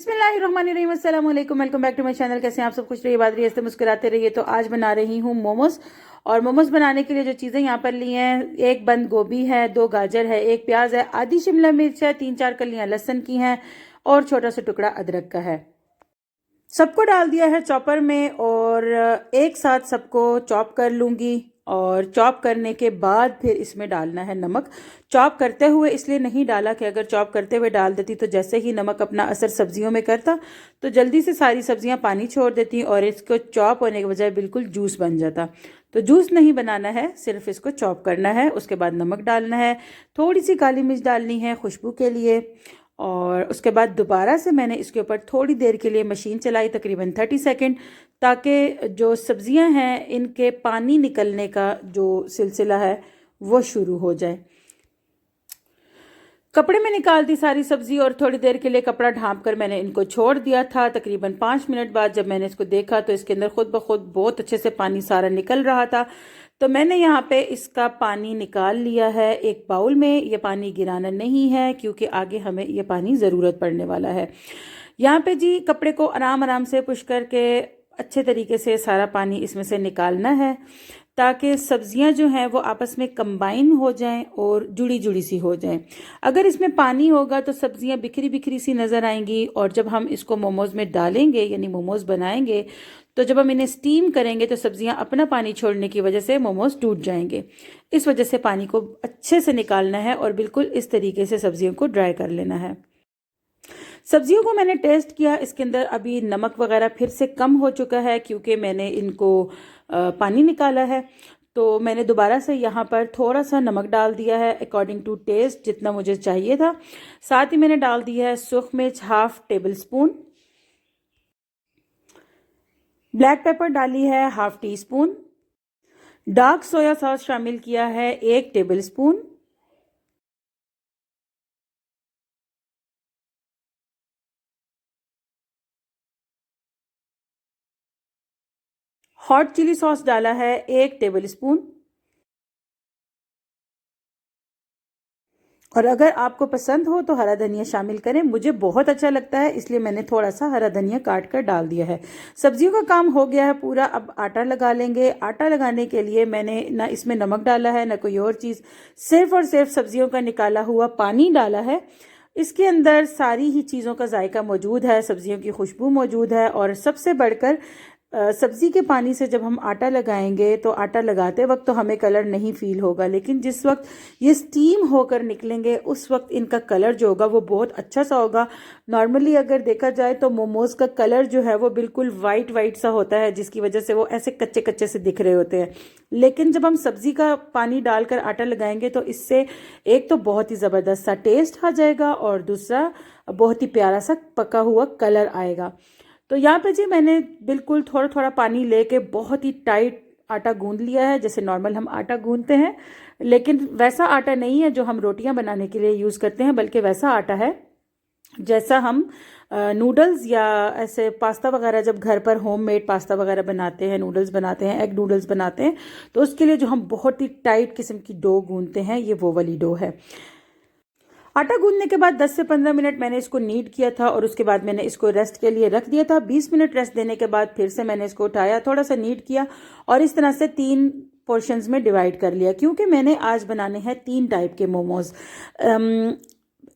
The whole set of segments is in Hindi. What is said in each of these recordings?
बिस्मिल्लाहिर्रहमानिर्रहीम, अस्सलाम वालेकुम, welcome back to my channel. कैसे हैं आप सब? खुश रहिए, बात रहिए, मुस्कुराते रहिए। तो आज बना रही हूँ मोमोज। और मोमोज बनाने के लिए जो चीज़ें यहाँ पर ली हैं, एक बंद गोभी है, 2 गाजर है, 1 प्याज है, आधी शिमला मिर्च है, 3-4 कलियाँ लहसुन की हैं और छोटा सा टुकड़ा अदरक का है। सबको डाल दिया है चॉपर में और एक साथ सबको चॉप कर लूँगी। और चॉप करने के बाद फिर इसमें डालना है नमक। चॉप करते हुए इसलिए नहीं डाला कि अगर चॉप करते हुए डाल देती तो जैसे ही नमक अपना असर सब्जियों में करता तो जल्दी से सारी सब्जियां पानी छोड़ देती और इसको चॉप होने के बजाय बिल्कुल जूस बन जाता। तो जूस नहीं बनाना है, सिर्फ इसको चॉप करना है। उसके बाद नमक डालना है, थोड़ी सी काली मिर्च डालनी है खुशबू के लिए। और उसके बाद दोबारा से मैंने इसके ऊपर थोड़ी देर के लिए मशीन चलाई, तकरीबन 30 सेकंड, ताकि जो सब्जियां हैं इनके पानी निकलने का जो सिलसिला है वो शुरू हो जाए। कपड़े में निकाल दी सारी सब्जी और थोड़ी देर के लिए कपड़ा ढांप कर मैंने इनको छोड़ दिया था। तकरीबन 5 मिनट बाद जब मैंने इसको देखा तो इसके अंदर खुद ब खुद बहुत अच्छे से पानी सारा निकल रहा था। तो मैंने यहाँ पे इसका पानी निकाल लिया है एक बाउल में। ये पानी गिराना नहीं है क्योंकि आगे हमें ये पानी ज़रूरत पड़ने वाला है। यहाँ पे जी कपड़े को आराम आराम से पुश करके अच्छे तरीके से सारा पानी इसमें से निकालना है ताकि सब्जियां जो हैं वो आपस में कंबाइन हो जाएं और जुड़ी जुड़ी सी हो जाएं। अगर इसमें पानी होगा तो सब्जियां बिखरी बिखरी सी नज़र आएंगी और जब हम इसको मोमोज में डालेंगे यानी मोमोज बनाएंगे तो जब हम इन्हें स्टीम करेंगे तो सब्जियां अपना पानी छोड़ने की वजह से मोमोज टूट जाएंगे। इस वजह से पानी को अच्छे से निकालना है और बिल्कुल इस तरीके से सब्जियों को ड्राई कर लेना है। सब्जियों को मैंने टेस्ट किया, इसके अंदर अभी नमक वगैरह फिर से कम हो चुका है क्योंकि मैंने इनको पानी निकाला है। तो मैंने दोबारा से यहाँ पर थोड़ा सा नमक डाल दिया है अकॉर्डिंग टू टेस्ट, जितना मुझे चाहिए था। साथ ही मैंने डाल दिया है सूख मिर्च 1/2 टेबल स्पून, ब्लैक पेपर डाली है 1/2 teaspoon, dark soya sauce शामिल किया है 1 tablespoon, hot chilli sauce डाला है 1 टेबल स्पून। और अगर आपको पसंद हो तो हरा धनिया शामिल करें, मुझे बहुत अच्छा लगता है इसलिए मैंने थोड़ा सा हरा धनिया काट कर डाल दिया है। सब्जियों का काम हो गया है पूरा, अब आटा लगा लेंगे। आटा लगाने के लिए मैंने ना इसमें नमक डाला है ना कोई और चीज़, सिर्फ और सिर्फ सब्जियों का निकाला हुआ पानी डाला है। इसके अंदर सारी ही चीज़ों का जायका मौजूद है, सब्जियों की खुशबू मौजूद है और सबसे बढ़कर सब्जी के पानी से जब हम आटा लगाएंगे तो आटा लगाते वक्त तो हमें कलर नहीं फील होगा, लेकिन जिस वक्त ये स्टीम होकर निकलेंगे उस वक्त इनका कलर जो होगा वो बहुत अच्छा सा होगा। नॉर्मली अगर देखा जाए तो मोमोज का कलर जो है वो बिल्कुल वाइट वाइट सा होता है जिसकी वजह से वो ऐसे कच्चे कच्चे से दिख रहे होते हैं, लेकिन जब हम सब्जी का पानी डालकर आटा लगाएंगे तो इससे एक तो बहुत ही ज़बरदस्त सा टेस्ट आ जाएगा और दूसरा बहुत ही प्यारा सा पका हुआ कलर आएगा। तो यहाँ पे जी मैंने बिल्कुल थोड़ा थोड़ा पानी लेके बहुत ही टाइट आटा गूंद लिया है, जैसे नॉर्मल हम आटा गूंदते हैं, लेकिन वैसा आटा नहीं है जो हम रोटियां बनाने के लिए यूज़ करते हैं, बल्कि वैसा आटा है जैसा हम नूडल्स या ऐसे पास्ता वगैरह जब घर पर होममेड पास्ता वगैरह बनाते हैं, नूडल्स बनाते हैं, एग नूडल्स बनाते हैं, तो उसके लिए जो हम बहुत ही टाइट किस्म की डो गूंदते हैं ये वो वाली डो है। आटा गूंदने के बाद 10 से 15 मिनट मैंने इसको नीड किया था और उसके बाद मैंने इसको रेस्ट के लिए रख दिया था। 20 मिनट रेस्ट देने के बाद फिर से मैंने इसको उठाया, थोड़ा सा नीड किया और इस तरह से 3 पोर्शंस में डिवाइड कर लिया क्योंकि मैंने आज बनाने हैं 3 टाइप के मोमोज।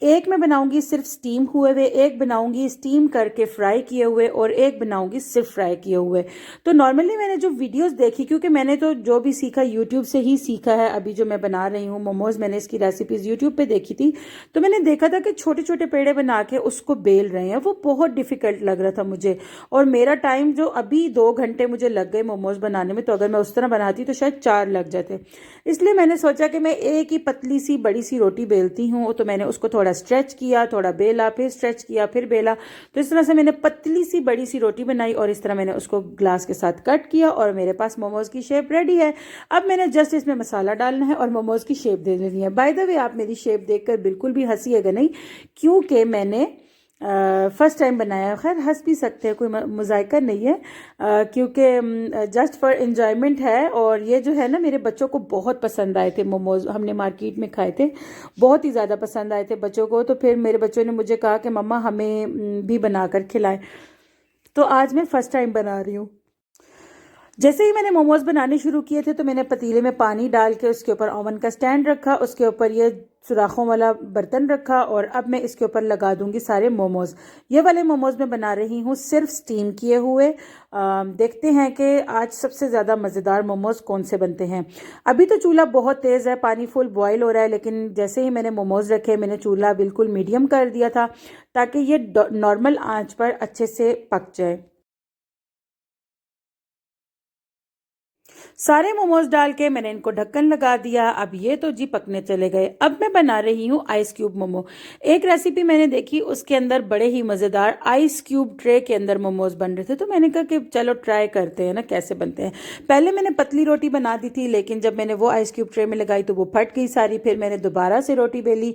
एक मैं बनाऊंगी सिर्फ स्टीम हुए हुए, एक बनाऊंगी स्टीम करके फ्राई किए हुए और एक बनाऊंगी सिर्फ फ्राई किए हुए। तो नॉर्मली मैंने जो वीडियोस देखी, क्योंकि मैंने तो जो भी सीखा यूट्यूब से ही सीखा है, अभी जो मैं बना रही हूँ मोमोज मैंने इसकी रेसिपीज यूट्यूब पे देखी थी, तो मैंने देखा था कि छोटे छोटे पेड़े बना के उसको बेल रहे हैं, वो बहुत डिफिकल्ट लग रहा था मुझे और मेरा टाइम जो अभी 2 घंटे मुझे लग गए मोमोज बनाने में, तो अगर मैं उस तरह बनाती तो शायद 4 लग जाते। इसलिए मैंने सोचा कि मैं एक ही पतली सी बड़ी सी रोटी बेलती हूँ, तो मैंने उसको थोड़ा स्ट्रेच किया, थोड़ा बेला, फिर स्ट्रेच किया, फिर बेला। तो इस तरह से मैंने पतली सी बड़ी सी रोटी बनाई और इस तरह मैंने उसको ग्लास के साथ कट किया और मेरे पास मोमोज की शेप रेडी है। अब मैंने जस्ट इसमें मसाला डालना है और मोमोज की शेप दे देनी है। बाय द वे आप मेरी शेप देखकर बिल्कुल भी हंसीएगा नहीं क्योंकि मैंने फर्स्ट टाइम बनाया है। खैर हंस भी सकते हैं, कोई मुज़ायका नहीं है, क्योंकि जस्ट फॉर एंजॉयमेंट है। और ये जो है ना, मेरे बच्चों को बहुत पसंद आए थे मोमोज, हमने मार्केट में खाए थे, बहुत ही ज़्यादा पसंद आए थे बच्चों को। तो फिर मेरे बच्चों ने मुझे कहा कि मम्मा हमें भी बना कर खिलाएं, तो आज मैं फ़र्स्ट टाइम बना रही हूँ। जैसे ही मैंने मोमोज बनाने शुरू किए थे तो मैंने पतीले में पानी डाल के उसके ऊपर ओवन का स्टैंड रखा, उसके ऊपर ये सुराखों वाला बर्तन रखा, और अब मैं इसके ऊपर लगा दूंगी सारे मोमोज। ये वाले मोमोज मैं बना रही हूँ सिर्फ स्टीम किए हुए। देखते हैं कि आज सबसे ज़्यादा मज़ेदार मोमोज कौन से बनते हैं। अभी तो चूल्हा बहुत तेज़ है, पानी फुल बॉयल हो रहा है, लेकिन जैसे ही मैंने मोमोज रखे मैंने चूल्हा बिल्कुल मीडियम कर दिया था ताकि ये नॉर्मल आंच पर अच्छे से पक जाए। सारे मोमोज डाल के मैंने इनको ढक्कन लगा दिया। अब ये तो जी पकने चले गए। अब मैं बना रही हूँ आइस क्यूब मोमो। एक रेसिपी मैंने देखी, उसके अंदर बड़े ही मज़ेदार आइस क्यूब ट्रे के अंदर मोमोज बन रहे थे, तो मैंने कहा कि चलो ट्राई करते हैं ना कैसे बनते हैं। पहले मैंने पतली रोटी बना दी थी, लेकिन जब मैंने वो आइस क्यूब ट्रे में लगाई तो वो फट गई सारी। फिर मैंने दोबारा से रोटी बेली,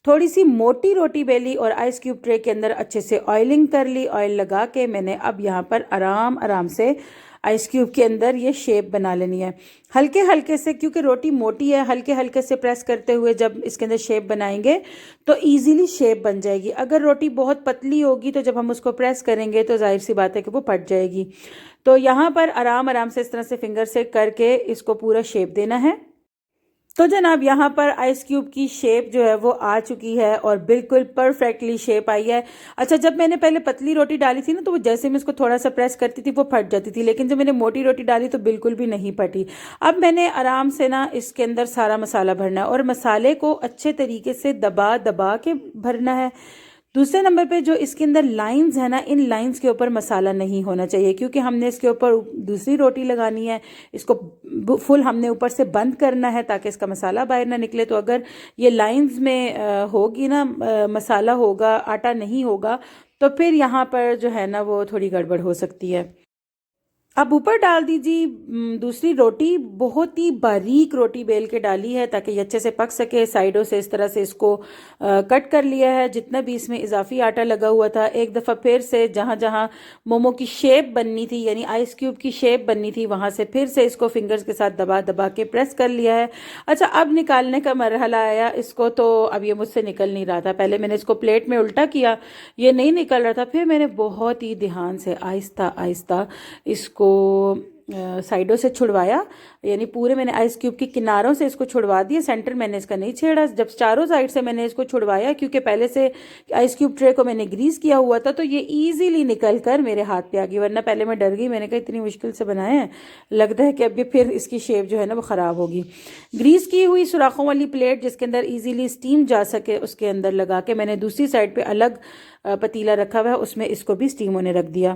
थोड़ी सी मोटी रोटी बेली, और आइस क्यूब ट्रे के अंदर अच्छे से ऑयलिंग कर ली। ऑयल लगा के मैंने अब यहाँ पर आराम आराम से आइस क्यूब के अंदर ये शेप बना लेनी है, हल्के हल्के से, क्योंकि रोटी मोटी है, हल्के हल्के से प्रेस करते हुए जब इसके अंदर शेप बनाएंगे तो इजीली शेप बन जाएगी। अगर रोटी बहुत पतली होगी तो जब हम उसको प्रेस करेंगे तो जाहिर सी बात है कि वो फट जाएगी। तो यहाँ पर आराम आराम से इस तरह से फिंगर से करके इसको पूरा शेप देना है। तो जनाब यहाँ पर आइस क्यूब की शेप जो है वो आ चुकी है और बिल्कुल परफेक्टली शेप आई है। अच्छा, जब मैंने पहले पतली रोटी डाली थी ना तो वो जैसे मैं इसको थोड़ा सा प्रेस करती थी वो फट जाती थी, लेकिन जब मैंने मोटी रोटी डाली तो बिल्कुल भी नहीं फटी। अब मैंने आराम से ना इसके अंदर सारा मसाला भरना है, और मसाले को अच्छे तरीके से दबा दबा के भरना है। दूसरे नंबर पे जो इसके अंदर लाइंस है ना, इन लाइंस के ऊपर मसाला नहीं होना चाहिए, क्योंकि हमने इसके ऊपर दूसरी रोटी लगानी है। इसको फुल हमने ऊपर से बंद करना है ताकि इसका मसाला बाहर ना निकले। तो अगर ये लाइंस में होगी ना, मसाला होगा, आटा नहीं होगा, तो फिर यहाँ पर जो है ना वो थोड़ी गड़बड़ हो सकती है। अब ऊपर डाल दीजिए दूसरी रोटी। बहुत ही बारीक रोटी बेल के डाली है ताकि ये अच्छे से पक सके। साइडों से इस तरह से इसको कट कर लिया है। जितना भी इसमें इजाफी आटा लगा हुआ था, एक दफ़ा फिर से जहाँ जहाँ मोमो की शेप बननी थी, यानी आइस क्यूब की शेप बननी थी, वहाँ से फिर से इसको फिंगर्स के साथ दबा दबा के प्रेस कर लिया है। अच्छा, अब निकालने का मरहला आया इसको, तो अब ये मुझसे निकल नहीं रहा था। पहले मैंने इसको प्लेट में उल्टा किया, ये नहीं निकल रहा था। फिर मैंने बहुत ही ध्यान से आहिस्ता आहिस्ता इसको साइडों से छुड़वाया, यानी पूरे मैंने आइस क्यूब की किनारों से इसको छुड़वा दिया। सेंटर मैंने इसका नहीं छेड़ा। जब चारों साइड से मैंने इसको छुड़वाया, क्योंकि पहले से आइस क्यूब ट्रे को मैंने ग्रीस किया हुआ था, तो ये इजीली निकल कर मेरे हाथ पे आ गई, वरना पहले मैं डर गई। मैंने कहा इतनी मुश्किल से बनाए हैं, लगता है कि अभी फिर इसकी शेप जो है ना वो ख़राब होगी। ग्रीस की हुई सुराखों वाली प्लेट जिसके अंदर ईजीली स्टीम जा सके, उसके अंदर लगा के मैंने दूसरी साइड पर अलग पतीला रखा हुआ है, उसमें इसको भी स्टीम होने रख दिया।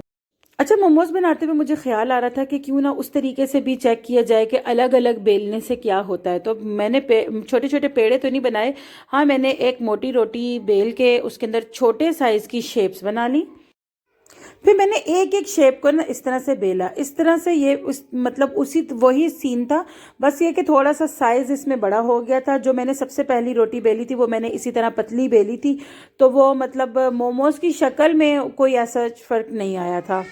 अच्छा, मोमोज बनाते हुए मुझे ख्याल आ रहा था कि क्यों ना उस तरीके से भी चेक किया जाए कि अलग अलग बेलने से क्या होता है। तो मैंने छोटे छोटे पेड़े तो नहीं बनाए, हाँ मैंने एक मोटी रोटी बेल के उसके अंदर छोटे साइज़ की शेप्स बना ली। फिर मैंने एक एक शेप को ना इस तरह से बेला, इस तरह से। ये उस मतलब उसी वही सीन था, बस ये कि थोड़ा सा साइज़ इसमें बड़ा हो गया था। जो मैंने सबसे पहली रोटी बेली थी वो मैंने इसी तरह पतली बेली थी, तो वो मतलब मोमोज की शक्ल में कोई ऐसा फ़र्क नहीं आया था।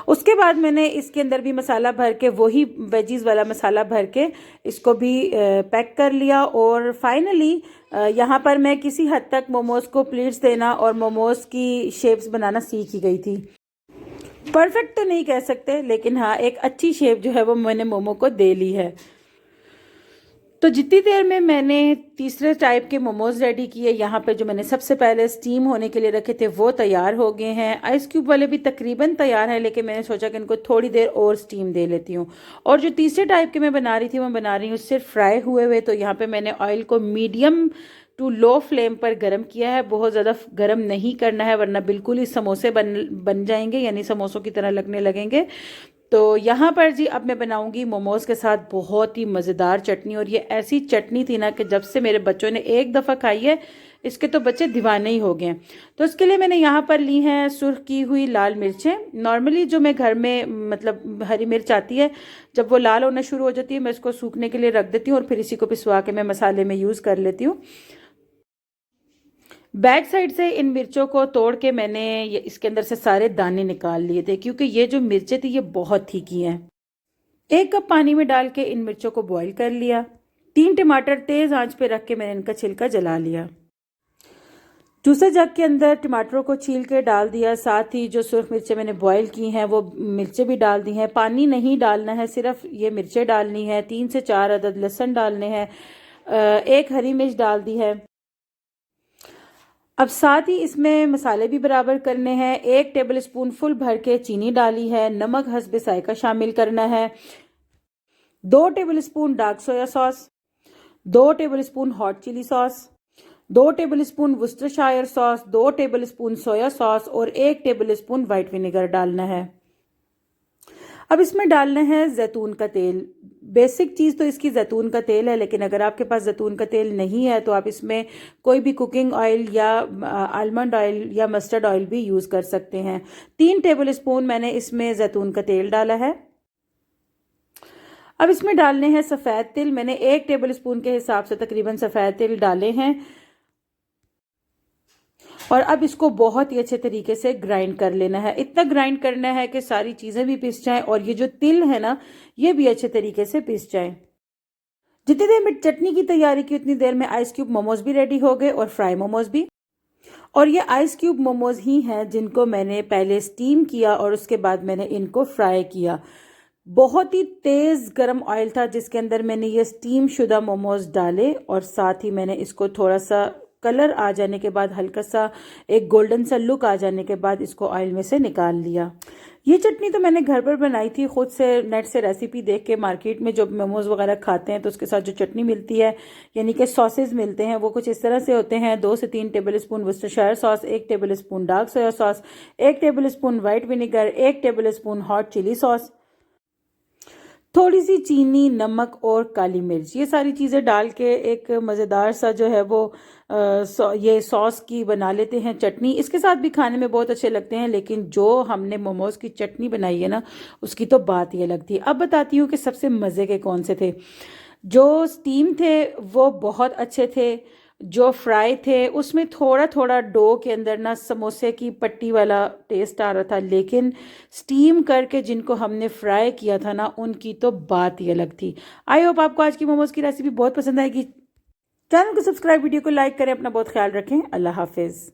उसके बाद मैंने इसके अंदर भी मसाला भर के, वही वेजीज वाला मसाला भर के इसको भी पैक कर लिया। और फाइनली यहाँ पर मैं किसी हद तक मोमोज को प्लीट्स देना और मोमोज की शेप्स बनाना सीख ही गई थी। परफेक्ट तो नहीं कह सकते, लेकिन हाँ एक अच्छी शेप जो है वो मैंने मोमो को दे ली है। तो जितनी देर में मैंने तीसरे टाइप के मोमोज रेडी किए, यहाँ पे जो मैंने सबसे पहले स्टीम होने के लिए रखे थे वो तैयार हो गए हैं। आइस क्यूब वाले भी तकरीबन तैयार हैं, लेकिन मैंने सोचा कि इनको थोड़ी देर और स्टीम दे लेती हूँ। और जो तीसरे टाइप के मैं बना रही थी वो बना रही हूँ सिर्फ फ्राई हुए हुए। तो यहाँ पे मैंने ऑयल को मीडियम टू लो फ्लेम पर गर्म किया है, बहुत ज़्यादा गर्म नहीं करना है वरना बिल्कुल ही समोसे बन जाएंगे, यानी समोसों की तरह लगने लगेंगे। तो यहाँ पर जी अब मैं बनाऊंगी मोमोज़ के साथ बहुत ही मज़ेदार चटनी। और ये ऐसी चटनी थी ना कि जब से मेरे बच्चों ने एक दफ़ा खाई है, इसके तो बच्चे दीवाने ही हो गए। तो इसके लिए मैंने यहाँ पर ली हैं सुर्ख की हुई लाल मिर्चें। नॉर्मली जो मैं घर में मतलब हरी मिर्च आती है, जब वो लाल होना शुरू हो जाती है मैं इसको सूखने के लिए रख देती हूँ और फिर इसी को पिसवा के मैं मसाले में यूज़ कर लेती हूँ। बैक साइड से इन मिर्चों को तोड़ के मैंने इसके अंदर से सारे दाने निकाल लिए थे, क्योंकि ये जो मिर्चें थी ये बहुत तीखी हैं। 1 कप पानी में डाल के इन मिर्चों को बॉईल कर लिया। 3 टमाटर तेज आंच पे रख के मैंने इनका छिलका जला लिया। दूसरे जग के अंदर टमाटरों को छील के डाल दिया, साथ ही जो सुर्ख मिर्चें मैंने बॉईल की हैं वो मिर्चें भी डाल दी हैं। पानी नहीं डालना है, सिर्फ ये मिर्चें डालनी है। 3 से 4 अदद लहसुन डालने हैं। 1 हरी मिर्च डाल दी है। अब साथ ही इसमें मसाले भी बराबर करने हैं। 1 टेबल स्पून फुल भर के चीनी डाली है। नमक हस्बे जायका शामिल करना है। 2 tablespoon dark soya sauce, 2 tablespoon hot chilli sauce, 2 tablespoon Worcestershire sauce, 2 tablespoon soya sauce और 1 टेबल स्पून वाइट विनेगर डालना है। अब इसमें डालना है जैतून का तेल। बेसिक चीज़ तो इसकी जैतून का तेल है, लेकिन अगर आपके पास जैतून का तेल नहीं है तो आप इसमें कोई भी कुकिंग ऑयल या आलमंड ऑयल या मस्टर्ड ऑयल भी यूज़ कर सकते हैं। 3 टेबल स्पून मैंने इसमें जैतून का तेल डाला है। अब इसमें डालने हैं सफ़ेद तिल। मैंने 1 टेबल स्पून के हिसाब से तकरीबन सफ़ेद तिल डाले हैं। और अब इसको बहुत ही अच्छे तरीके से ग्राइंड कर लेना है। इतना ग्राइंड करना है कि सारी चीज़ें भी पिस जाएं और ये जो तिल है ना, ये भी अच्छे तरीके से पिस जाएं। जितनी देर में चटनी की तैयारी की उतनी देर में आइस क्यूब मोमोज भी रेडी हो गए और फ्राई मोमोज भी। और ये आइस क्यूब मोमोज ही हैं जिनको मैंने पहले स्टीम किया और उसके बाद मैंने इनको फ्राई किया। बहुत ही तेज़ गरम ऑयल था जिसके अंदर मैंने ये स्टीम शुदा मोमोज डाले और साथ ही मैंने इसको थोड़ा सा कलर आ जाने के बाद, हल्का सा एक गोल्डन सा लुक आ जाने के बाद इसको ऑयल में से निकाल लिया। ये चटनी तो मैंने घर पर बनाई थी खुद से, नेट से रेसिपी देख के। मार्केट में जो मोमोज़ वगैरह खाते हैं तो उसके साथ जो चटनी मिलती है, यानी कि सॉसेज मिलते हैं, वो कुछ इस तरह से होते हैं। 2 से 3 tablespoon Worcestershire sauce, 1 tablespoon dark soya sauce, 1 tablespoon white vinegar, 1 tablespoon hot chilli sauce, थोड़ी सी चीनी, नमक और काली मिर्च, ये सारी चीज़ें डाल के एक मज़ेदार सा जो है वो ये सॉस की बना लेते हैं चटनी। इसके साथ भी खाने में बहुत अच्छे लगते हैं, लेकिन जो हमने मोमोज़ की चटनी बनाई है ना, उसकी तो बात ही अलग थी। अब बताती हूँ कि सबसे मज़े के कौन से थे। जो स्टीम थे वो बहुत अच्छे थे। जो फ्राई थे उसमें थोड़ा थोड़ा डो के अंदर ना समोसे की पट्टी वाला टेस्ट आ रहा था, लेकिन स्टीम करके जिनको हमने फ्राई किया था ना, उनकी तो बात ही अलग थी। आई होप आपको आज की मोमोज की रेसिपी बहुत पसंद आएगी। चैनल को सब्सक्राइब, वीडियो को लाइक करें, अपना बहुत ख्याल रखें। अल्लाह हाफिज़।